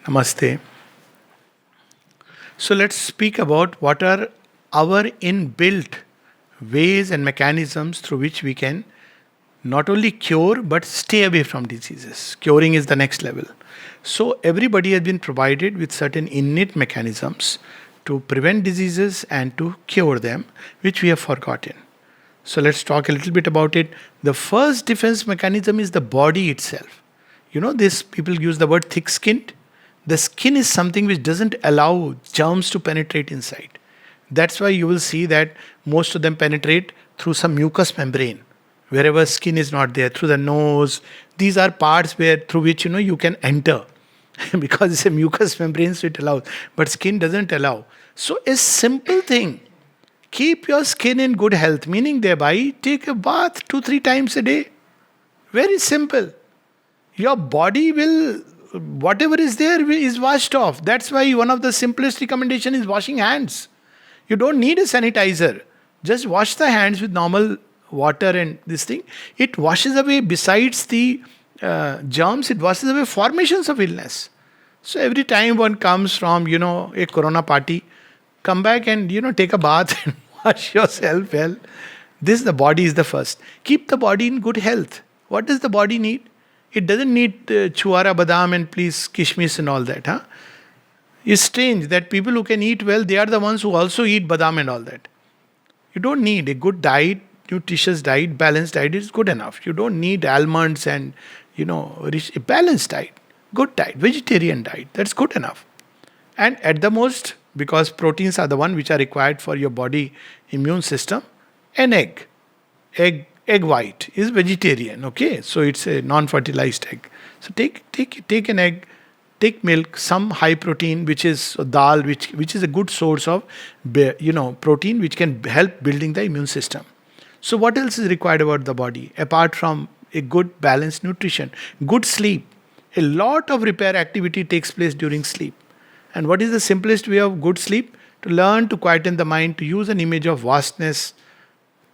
Namaste. So let's speak about what are our inbuilt ways and mechanisms through which we can not only cure but stay away from diseases. Curing is the next level. So everybody has been provided with certain innate mechanisms to prevent diseases and to cure them, which we have forgotten. So let's talk a little bit about it. The first defense mechanism is the body itself. This people use the word thick skinned. The skin is something which doesn't allow germs to penetrate inside. That's why you will see that most of them penetrate through some mucous membrane, wherever skin is not there, through the nose. These are parts where through which you can enter because it's a mucous membrane, so it allows. But skin doesn't allow. So a simple thing: keep your skin in good health, meaning thereby take a bath 2-3 times a day. Very simple. Your body will, whatever is there is washed off. That's why one of the simplest recommendation is washing hands. You don't need a sanitizer. Just wash the hands with normal water and this thing. It washes away, besides the germs, it washes away formations of illness. So every time one comes from a corona party, come back and take a bath and wash yourself well. This, the body is the first. Keep the body in good health. What does the body need? It doesn't need chuara badam and please kishmish and all that. Huh? It's strange that people who can eat well, they are the ones who also eat badam and all that. You don't need a good diet, nutritious diet, balanced diet is good enough. You don't need almonds and a balanced diet, good diet, vegetarian diet. That's good enough. And at the most, because proteins are the one which are required for your body immune system, an egg. Egg white is vegetarian, okay? So it's a non-fertilized egg. So take an egg, take milk, some high protein, which is dal, which is a good source of protein, which can help building the immune system. So what else is required about the body apart from a good balanced nutrition? Good sleep. A lot of repair activity takes place during sleep. And what is the simplest way of good sleep? To learn to quieten the mind, to use an image of vastness,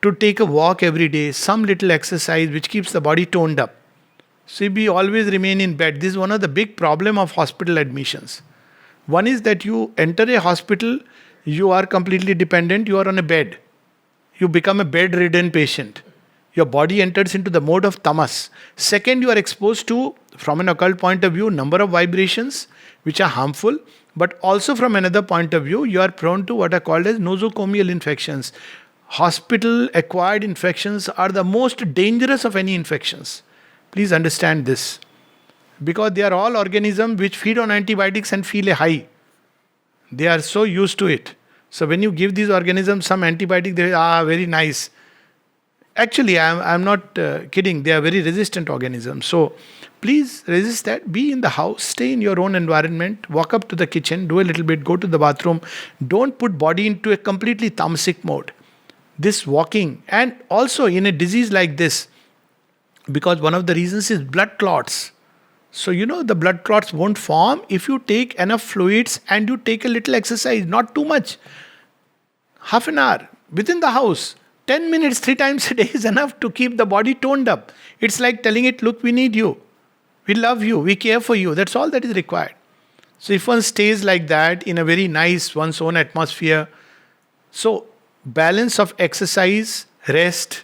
to take a walk every day, some little exercise which keeps the body toned up. See, we always remain in bed. This is one of the big problem of hospital admissions. One is that you enter a hospital, you are completely dependent, you are on a bed. You become a bedridden patient. Your body enters into the mode of tamas. Second, you are exposed to, from an occult point of view, number of vibrations which are harmful, but also from another point of view, you are prone to what are called as nosocomial infections. Hospital acquired infections are the most dangerous of any infections. Please understand this. Because they are all organisms which feed on antibiotics and feel a high. They are so used to it. So when you give these organisms some antibiotic, they are very nice. Actually, I'm not kidding. They are very resistant organisms. So please resist that. Be in the house. Stay in your own environment. Walk up to the kitchen. Do a little bit. Go to the bathroom. Don't put body into a completely tamasic mode. This walking, and also in a disease like this, because one of the reasons is blood clots. So the blood clots won't form if you take enough fluids and you take a little exercise, not too much. Half an hour within the house, 10 minutes 3 times a day is enough to keep the body toned up. It's like telling it, look, we need you, we love you, we care for you. That's all that is required. So if one stays like that in a very nice one's own atmosphere, so balance of exercise, rest,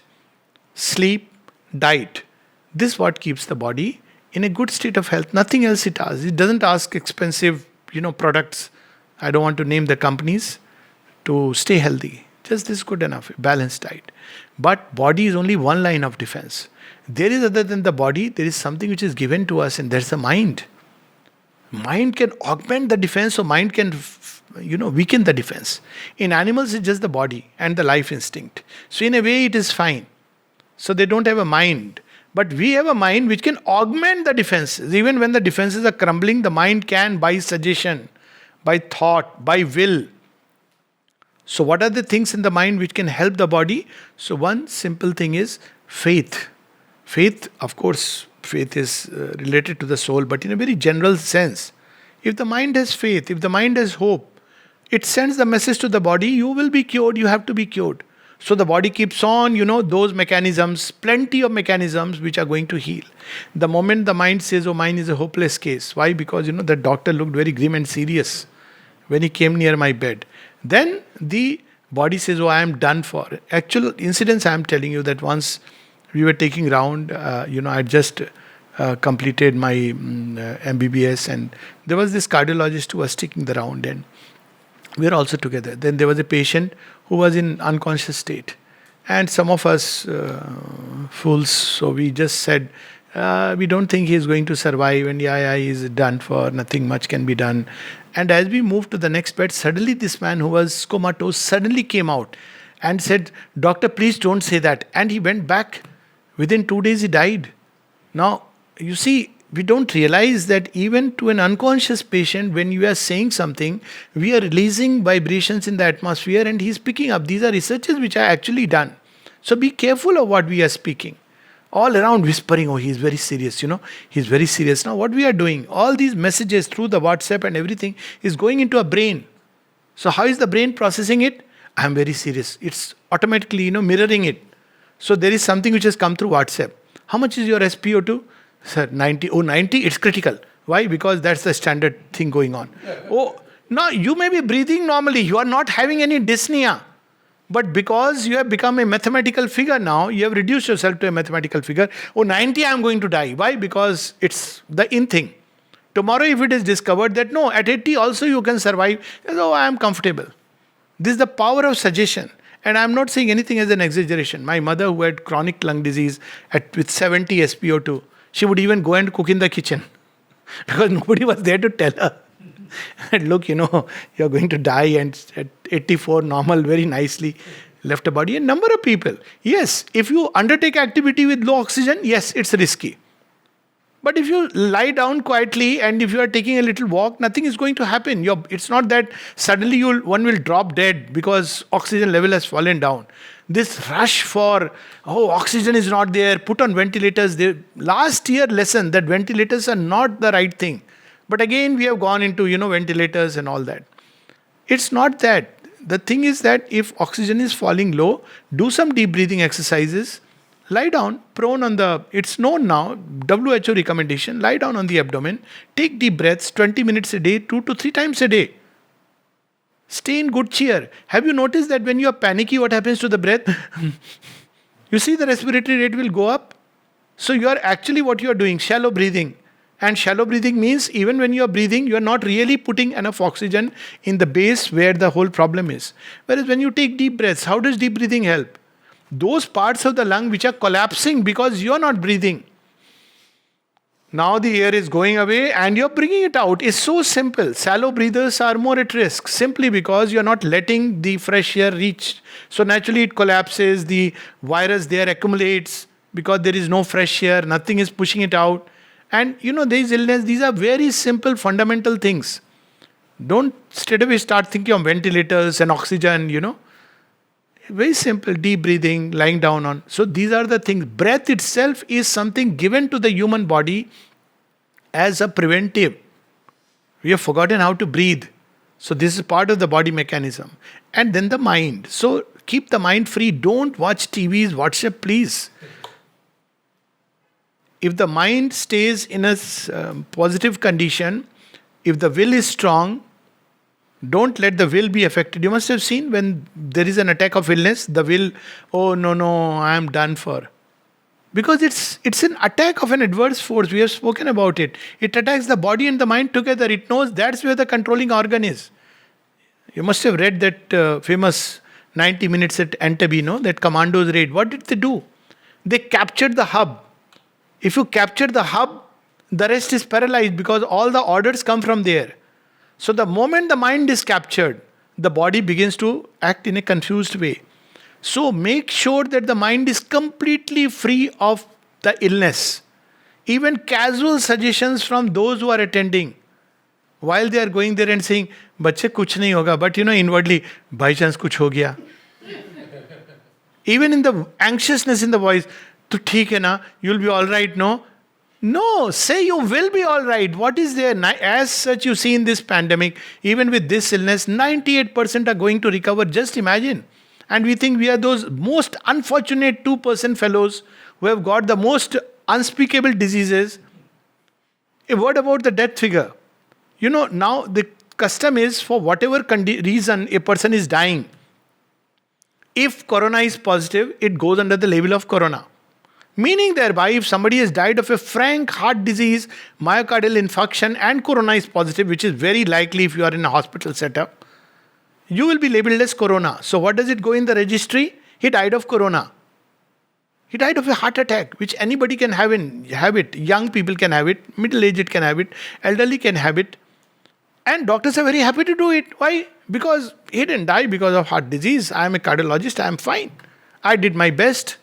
sleep, diet. This is what keeps the body in a good state of health. Nothing else it asks. It doesn't ask expensive, products. I don't want to name the companies to stay healthy. Just this good enough, balanced diet. But body is only one line of defense. There is, other than the body, there is something which is given to us, and there's the mind. Mind can augment the defense, or mind can weaken the defense. In animals, it's just the body and the life instinct. So in a way, it is fine. So they don't have a mind. But we have a mind which can augment the defenses. Even when the defenses are crumbling, the mind can, by suggestion, by thought, by will. So what are the things in the mind which can help the body? So one simple thing is faith. Faith, of course, faith is related to the soul, but in a very general sense. If the mind has faith, if the mind has hope, it sends the message to the body, you will be cured, you have to be cured. So the body keeps on, those mechanisms, plenty of mechanisms which are going to heal. The moment the mind says, oh, mine is a hopeless case. Why? Because, the doctor looked very grim and serious when he came near my bed. Then the body says, oh, I am done for. Actual incidents I am telling you, that once we were taking round, I just completed my MBBS, and there was this cardiologist who was taking the round, and we were also together. Then there was a patient who was in unconscious state, and some of us fools, so we just said, we don't think he is going to survive, and yeah, he is done for, nothing much can be done. And as we moved to the next bed, suddenly this man who was comatose suddenly came out and said, doctor, please don't say that. And he went back. Within 2 days he died. Now, you see, we don't realize that even to an unconscious patient, when you are saying something, we are releasing vibrations in the atmosphere and he's picking up. These are researches which are actually done. So be careful of what we are speaking. All around whispering, oh, he's very serious, he's very serious. Now what we are doing, all these messages through the WhatsApp and everything is going into a brain. So how is the brain processing it? I am very serious. It's automatically, mirroring it. So there is something which has come through WhatsApp. How much is your SpO2? Sir, 90. Oh, 90? It's critical. Why? Because that's the standard thing going on. Oh, now you may be breathing normally. You are not having any dyspnea. But because you have become a mathematical figure now, you have reduced yourself to a mathematical figure. Oh, 90, I am going to die. Why? Because it's the in thing. Tomorrow, if it is discovered that no, at 80 also you can survive, oh, I am comfortable. This is the power of suggestion. And I am not saying anything as an exaggeration. My mother, who had chronic lung disease with 70 SpO2, she would even go and cook in the kitchen because nobody was there to tell her. And look, you're going to die, and at 84, normal, very nicely left a body. A number of people. Yes, if you undertake activity with low oxygen, yes, it's risky. But if you lie down quietly and if you are taking a little walk, nothing is going to happen. It's not that suddenly one will drop dead because oxygen level has fallen down. This rush for, oxygen is not there, put on ventilators. Last year lesson that ventilators are not the right thing. But again, we have gone into, ventilators and all that. It's not that. The thing is that if oxygen is falling low, do some deep breathing exercises. Lie down, prone on it's known now, WHO recommendation, lie down on the abdomen, take deep breaths, 20 minutes a day, 2 to 3 times a day. Stay in good cheer. Have you noticed that when you are panicky, what happens to the breath? You see the respiratory rate will go up. So you are actually what you are doing, shallow breathing. And shallow breathing means even when you are breathing, you are not really putting enough oxygen in the base where the whole problem is. Whereas when you take deep breaths, how does deep breathing help? Those parts of the lung which are collapsing because you are not breathing. Now the air is going away and you are bringing it out. It's so simple. Shallow breathers are more at risk simply because you are not letting the fresh air reach. So naturally it collapses, the virus there accumulates because there is no fresh air, nothing is pushing it out. And these illness, these are very simple fundamental things. Don't straight away start thinking of ventilators and oxygen, Very simple, deep breathing, lying down on. So these are the things. Breath itself is something given to the human body as a preventive. We have forgotten how to breathe. So this is part of the body mechanism. And then the mind. So keep the mind free. Don't watch TVs, WhatsApp, please. If the mind stays in a positive condition, if the will is strong, don't let the will be affected. You must have seen when there is an attack of illness, the will, oh no, I am done for. Because it's an attack of an adverse force. We have spoken about it. It attacks the body and the mind together. It knows that's where the controlling organ is. You must have read that famous 90 minutes at Entebbe, that commandos raid. What did they do? They captured the hub. If you capture the hub, the rest is paralyzed because all the orders come from there. So the moment the mind is captured, the body begins to act in a confused way. So make sure that the mind is completely free of the illness. Even casual suggestions from those who are attending, while they are going there and saying, "Bachche kuch nahi hoga," but inwardly, by chance kuch ho gaya. Even in the anxiousness in the voice, "To theek hai na, you'll be all right, no?" No, say you will be all right. What is there? As such, you see in this pandemic, even with this illness, 98% are going to recover. Just imagine. And we think we are those most unfortunate 2% fellows who have got the most unspeakable diseases. What about the death figure? Now the custom is, for whatever reason a person is dying, if corona is positive, it goes under the label of corona. Meaning thereby, if somebody has died of a frank heart disease, myocardial infarction, and corona is positive, which is very likely if you are in a hospital setup, you will be labeled as corona. So what does it go in the registry? He died of corona. He died of a heart attack, which anybody can have it. Young people can have it, middle-aged can have it, elderly can have it. And doctors are very happy to do it. Why? Because he didn't die because of heart disease. I am a cardiologist, I am fine. I did my best.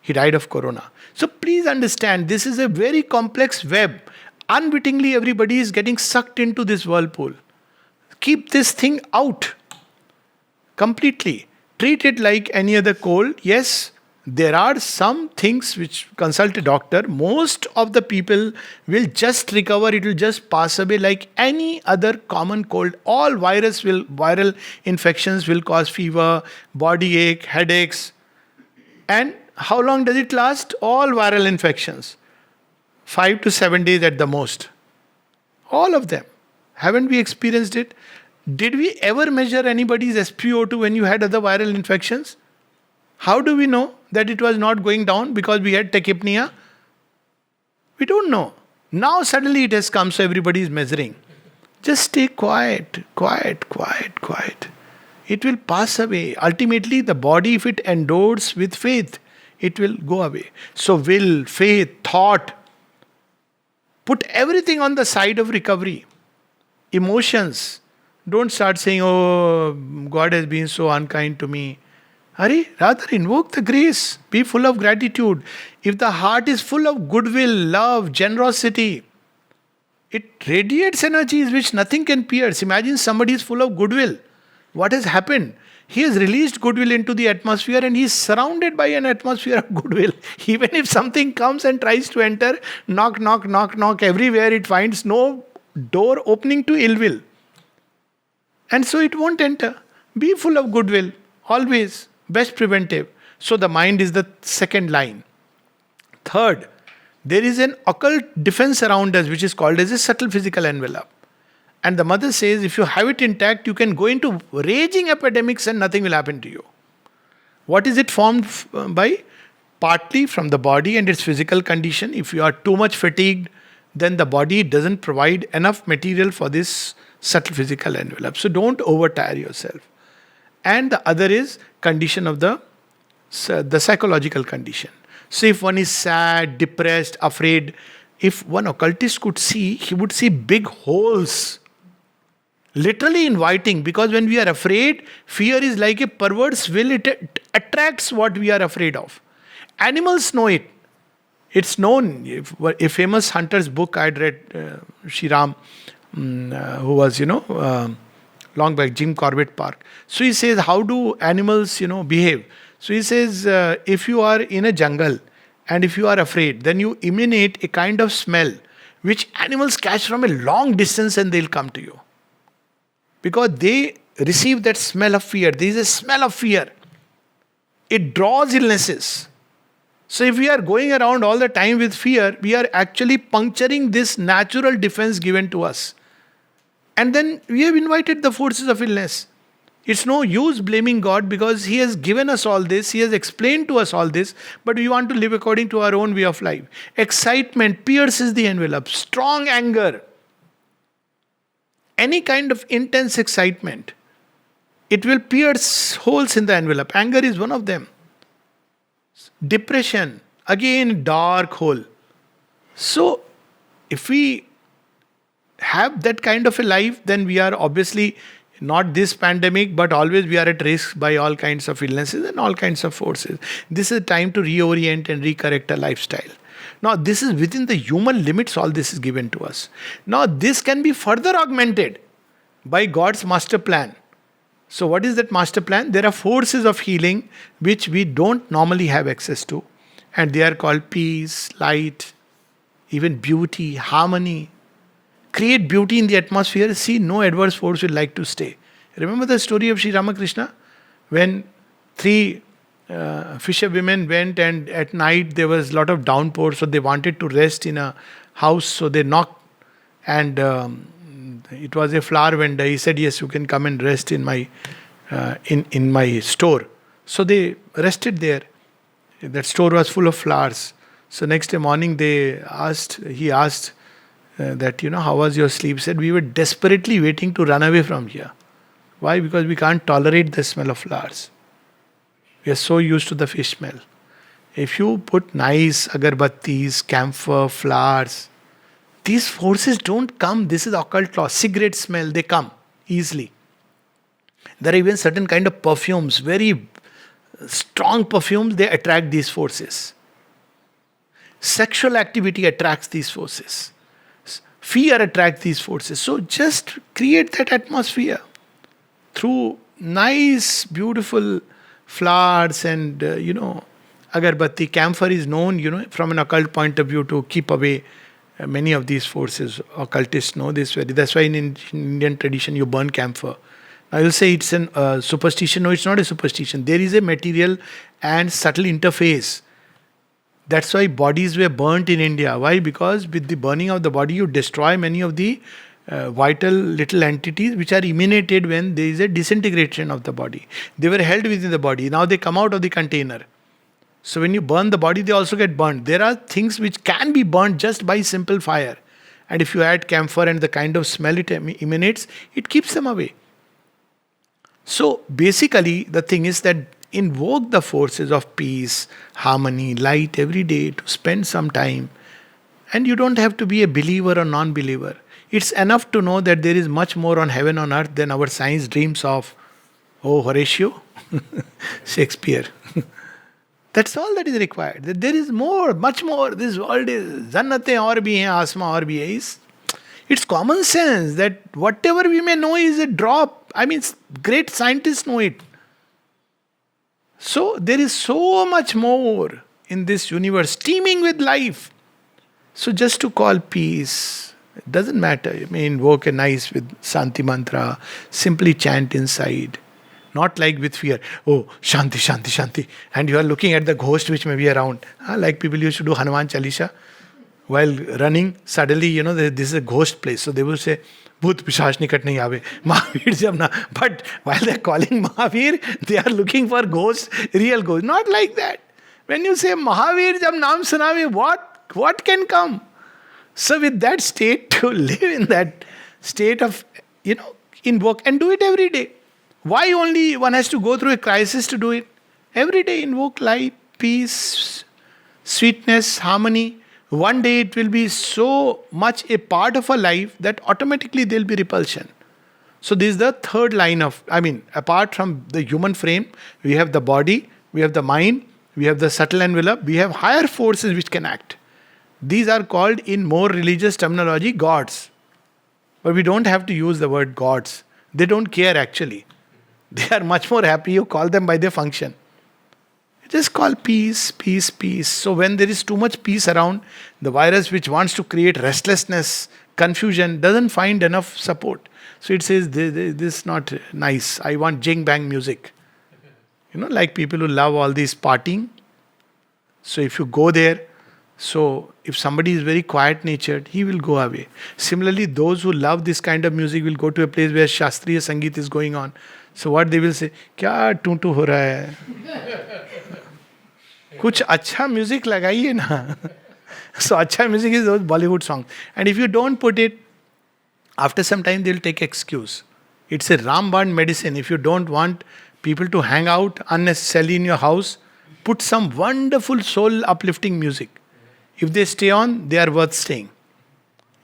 He died of corona. So please understand, this is a very complex web. Unwittingly, everybody is getting sucked into this whirlpool. Keep this thing out completely. Treat it like any other cold. Yes, there are some things which consult a doctor. Most of the people will just recover. It will just pass away like any other common cold. All viral infections will cause fever, body ache, headaches. And how long does it last? All viral infections. 5 to 7 days at the most. All of them. Haven't we experienced it? Did we ever measure anybody's SpO2 when you had other viral infections? How do we know that it was not going down because we had tachypnea? We don't know. Now suddenly it has come, so everybody is measuring. Just stay quiet. It will pass away. Ultimately, the body, if it endures with faith, it will go away. So will, faith, thought, put everything on the side of recovery. Emotions. Don't start saying, oh, God has been so unkind to me. Hurry, rather invoke the grace. Be full of gratitude. If the heart is full of goodwill, love, generosity, it radiates energies which nothing can pierce. Imagine somebody is full of goodwill. What has happened? He has released goodwill into the atmosphere and he is surrounded by an atmosphere of goodwill. Even if something comes and tries to enter, knock, everywhere it finds no door opening to ill will. And so it won't enter. Be full of goodwill, always. Best preventive. So the mind is the second line. Third, there is an occult defense around us which is called as a subtle physical envelope. And the mother says, if you have it intact, you can go into raging epidemics and nothing will happen to you. What is it formed by? Partly from the body and its physical condition. If you are too much fatigued, then the body doesn't provide enough material for this subtle physical envelope. So don't overtire yourself. And the other is condition of the psychological condition. So if one is sad, depressed, afraid, if one occultist could see, he would see big holes. Literally inviting, because when we are afraid, fear is like a perverse will, it attracts what we are afraid of. Animals know it. It's known. A famous hunter's book I'd read, Shriram, who was, long back, Jim Corbett Park. So he says, how do animals, behave? So he says, if you are in a jungle and if you are afraid, then you emanate a kind of smell which animals catch from a long distance and they'll come to you. Because they receive that smell of fear. There is a smell of fear. It draws illnesses. So if we are going around all the time with fear, we are actually puncturing this natural defense given to us. And then we have invited the forces of illness. It's no use blaming God because He has given us all this. He has explained to us all this. But we want to live according to our own way of life. Excitement pierces the envelope. Strong anger. Any kind of intense excitement. It will pierce holes in the envelope. Anger is one of them. Depression. Again, dark hole. So, if we have that kind of a life, then we are obviously not this pandemic, but always we are at risk by all kinds of illnesses and all kinds of forces. This is a time to reorient and recorrect our lifestyle. Now, this is within the human limits, all this is given to us. Now, this can be further augmented by God's master plan. So, what is that master plan? There are forces of healing which we don't normally have access to. And they are called peace, light, even beauty, harmony. Create beauty in the atmosphere. See, no adverse force will like to stay. Remember the story of Sri Ramakrishna? When Three fisherwomen went, and at night there was a lot of downpour, so they wanted to rest in a house. So they knocked, and it was a flower vendor. He said, "Yes, you can come and rest in my in my store." So they rested there. That store was full of flowers. So next day morning, he asked that, how was your sleep? He said, we were desperately waiting to run away from here. Why? Because we can't tolerate the smell of flowers. We are so used to the fish smell. If you put nice agarbattis, camphor, flowers, these forces don't come. This is occult law. Cigarette smell, they come easily. There are even certain kind of perfumes, very strong perfumes, they attract these forces. Sexual activity attracts these forces. Fear attracts these forces. So just create that atmosphere through nice, beautiful flowers and, agarbatti. Camphor is known, from an occult point of view to keep away many of these forces. Occultists know this very. That's why in Indian tradition you burn camphor. Now you'll say it's a superstition. No, it's not a superstition. There is a material and subtle interface. That's why bodies were burnt in India. Why? Because with the burning of the body, you destroy many of the vital little entities which are emanated when there is a disintegration of the body. They were held within the body. Now they come out of the container. So when you burn the body, they also get burnt. There are things which can be burnt just by simple fire. And if you add camphor and the kind of smell it emanates, it keeps them away. So basically, the thing is that invoke the forces of peace, harmony, light every day to spend some time. And you don't have to be a believer or non-believer. It's enough to know that there is much more on heaven on earth than our science dreams of. Oh, Horatio, Shakespeare. That's all that is required. That there is more, much more. This world is Jannate aur bhi hai, asma aur bhi hai. It's common sense that whatever we may know is a drop. I mean, great scientists know it. So there is so much more in this universe, teeming with life. So just to call peace, it doesn't matter. You may invoke a nice with Shanti mantra, simply chant inside. Not like with fear. Oh, Shanti, Shanti, Shanti. And you are looking at the ghost which may be around. Like people used to do Hanuman Chalisa. While running, suddenly, this is a ghost place. So they will say, Bhut Pishach nikat nahi aave. Mahavir jab na. But while they are calling Mahavir, they are looking for ghosts, real ghosts. Not like that. When you say Mahavir jab naam sunave, what can come? So with that state, to live in that state of, invoke and do it every day. Why only one has to go through a crisis to do it? Every day invoke light, peace, sweetness, harmony. One day it will be so much a part of our life that automatically there will be repulsion. So this is the third line of, apart from the human frame, we have the body, we have the mind, we have the subtle envelope, we have higher forces which can act. These are called in more religious terminology gods. But we don't have to use the word gods. They don't care actually. They are much more happy you call them by their function. Just call peace, peace, peace. So when there is too much peace around, the virus which wants to create restlessness, confusion, doesn't find enough support. So it says, this is not nice. I want jing bang music. Like people who love all this partying. So if you go there, so if somebody is very quiet natured, he will go away. Similarly, those who love this kind of music will go to a place where Shastriya Sangeet is going on. So what they will say, क्या टूटू हो रहा है? कुछ अच्छा music लगाइए ना. So अच्छा music is those Bollywood songs. And if you don't put it, after some time they will take excuse. It's a Ramband medicine. If you don't want people to hang out unnecessarily in your house, put some wonderful soul uplifting music. If they stay on, they are worth staying.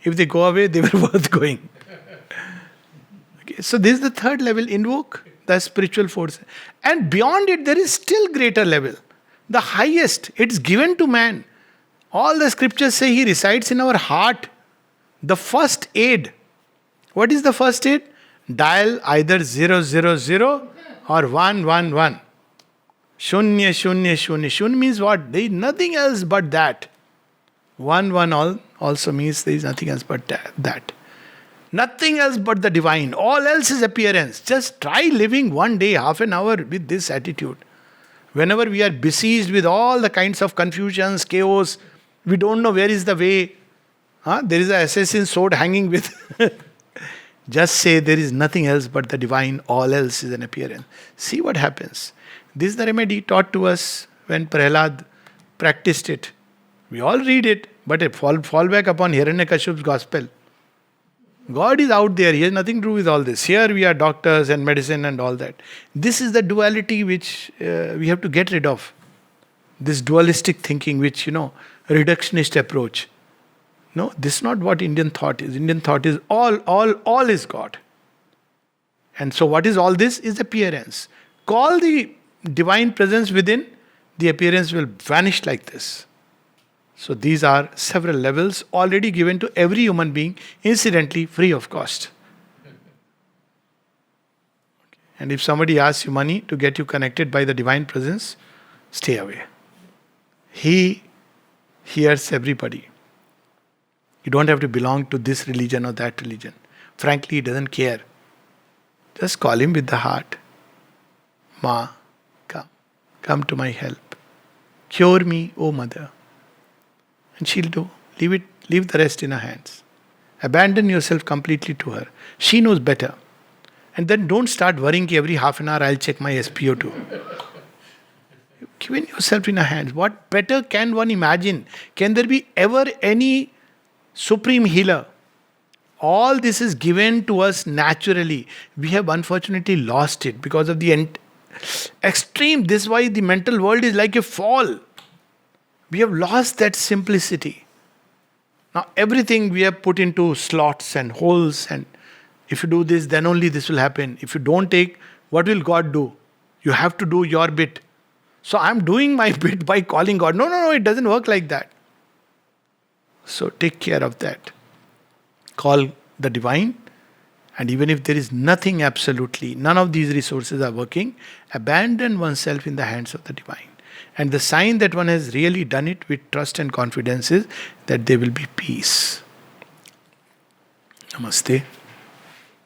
If they go away, they were worth going. So this is the third level, invoke the spiritual force. And beyond it, there is still greater level. The highest, it's given to man. All the scriptures say he resides in our heart. The first aid. What is the first aid? Dial either 000 or 111. Shunya, shunya, shunya. Shunya means what? There is nothing else but that. 1 also means there is nothing else but that. Nothing else but the divine. All else is appearance. Just try living one day, half an hour with this attitude. Whenever we are besieged with all the kinds of confusions, chaos, we don't know where is the way. There is an assassin's sword hanging with. Just say there is nothing else but the divine, all else is an appearance. See what happens. This is the remedy taught to us when Prahlad practiced it. We all read it, but fall back upon Hiranyakaship's gospel. God is out there, he has nothing to do with all this. Here we are doctors and medicine and all that. This is the duality which we have to get rid of. This dualistic thinking, which, reductionist approach. No, this is not what Indian thought is. Indian thought is all is God. And so what is all this? Is appearance. Call the divine presence within, the appearance will vanish like this. So these are several levels already given to every human being, incidentally free of cost. And if somebody asks you money to get you connected by the divine presence, stay away. He hears everybody. You don't have to belong to this religion or that religion. Frankly, he doesn't care. Just call him with the heart. Ma, come to my help. Cure me, O Mother. And she'll do. Leave the rest in her hands. Abandon yourself completely to her. She knows better. And then don't start worrying every half an hour I'll check my SpO2. Giving yourself in her hands. What better can one imagine? Can there be ever any supreme healer? All this is given to us naturally. We have unfortunately lost it because of the extreme. This is why the mental world is like a fall. We have lost that simplicity. Now everything we have put into slots and holes, and if you do this, then only this will happen. If you don't take, what will God do? You have to do your bit. So I'm doing my bit by calling God. No, it doesn't work like that. So take care of that. Call the divine, and even if there is nothing absolutely, none of these resources are working, abandon oneself in the hands of the divine. And the sign that one has really done it with trust and confidence is that there will be peace. Namaste.